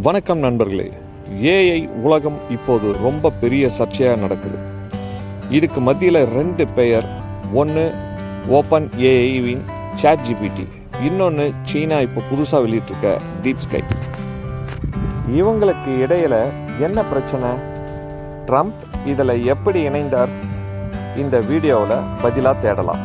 வணக்கம் நண்பர்களே. ஏஐ உலகம் இப்போது ரொம்ப பெரிய சர்ச்சையாக நடக்குது. இதுக்கு மத்தியில் 2 பெயர். ஒன்று ஓப்பன் ஏஐவின் ChatGPT, இன்னொன்று சீனா இப்போ புதுசாக வெளியிட்டிருக்க DeepSky. இவங்களுக்கு இடையில் என்ன பிரச்சனை? ட்ரம்ப் இதில் எப்படி இணைந்தார்? இந்த வீடியோவில் பதிலாக தேடலாம்.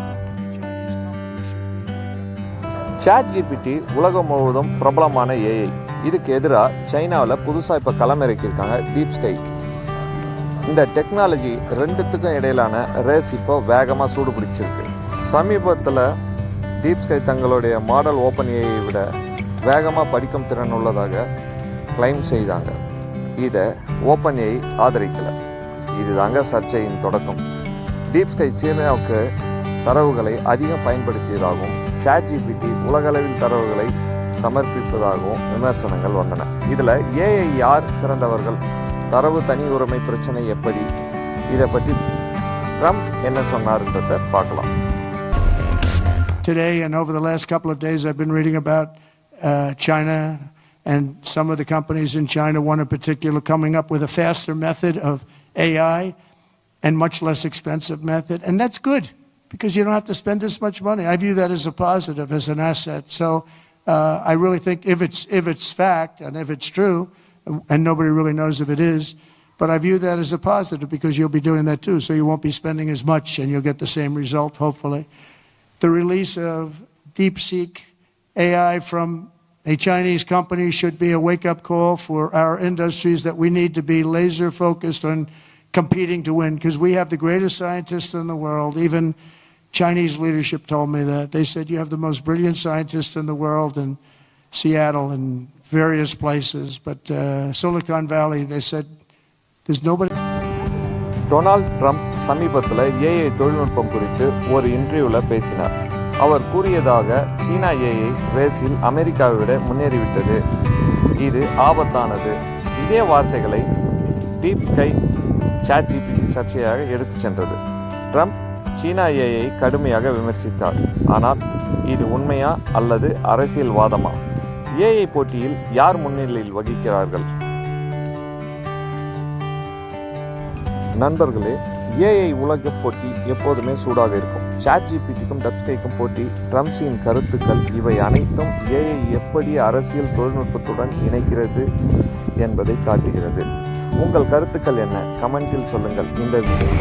ChatGPT உலகம் முழுவதும் பிரபலமான ஏஐ. இதுக்கு எதிராக சைனாவில் புதுசாக இப்போ களமிறக்கியிருக்காங்க DeepSky. இந்த டெக்னாலஜி ரெண்டுத்துக்கும் இடையிலான ரேஸ் இப்போ வேகமாக சூடு பிடிச்சிருக்கு. சமீபத்தில் DeepSky தங்களுடைய மாடல் ஓப்பன் ஏஐ விட வேகமாக படிக்கும் திறன் உள்ளதாக கிளைம் செய்தாங்க. இதை ஓப்பன் ஏஐ ஆதரிக்கலை. இதுதாங்க சர்ச்சையின் தொடக்கம். DeepSky சீனாவுக்கு தரவுகளை அதிகம் பயன்படுத்தியதாகவும் ChatGPT உலகளவில் தரவுகளை சமர்ப்பிப்பதாகவும் விமர்சனங்கள் வந்தன. இதில் ஏஐ யார் சிறந்தவர்கள்? தரவு தனி உரிமை பிரச்சனை எப்படி? இதை பற்றி ட்ரம்ப் என்ன சொன்னார்ன்றதை பார்க்கலாம். Today and over the last couple of days I've been reading about China, and some of the companies in China, one in particular, coming up with a faster method of AI and much less expensive method, and that's good because you don't have to spend as much money. I view that as a positive, as an asset. So I really think if it's fact and if it's true, and nobody really knows if it is, but I view that as a positive because you'll be doing that too, so you won't be spending as much and you'll get the same result, hopefully. The release of DeepSeek AI from a Chinese company should be a wake-up call for our industries that we need to be laser focused on competing to win, because we have the greatest scientists in the world. Even Chinese leadership told me that. They said you have the most brilliant scientists in the world in Seattle and various places, but Silicon Valley, they said there's nobody. Donald Trump சமீபத்தில் AI தொழில்நுட்பம் குறித்து ஒரு இன்டர்வியூவில் பேசினார். அவர் கூறியதாக சீனா AI ரேஸில் அமெரிக்காவை விட முன்னேறிவிட்டது, இது ஆபத்தானது. இதே வார்த்தைகளை DeepSky ChatGPT சர்ச்சையாக எடுத்து சென்றது. ட்ரம்ப் சீனா ஏஐ கடுமையாக விமர்சித்தார். ஆனால் இது உண்மையா அல்லது அரசியல்வாதமா? ஏஐ போட்டியில் யார் முன்னிலையில் வகிக்கிறார்கள்? நண்பர்களே, ஏஐ உலக போட்டி எப்போதுமே சூடாக இருக்கும். ChatGPTக்கும் DeepSkyக்கும் போட்டி, ட்ரம்ப்ஸின் கருத்துக்கள், இவை அனைத்தும் ஏஐ எப்படி அரசியல் தொழில்நுட்பத்துடன் இணைக்கிறது என்பதை காட்டுகிறது. உங்கள் கருத்துக்கள் என்ன? கமெண்டில் சொல்லுங்கள். இந்த வீடியோ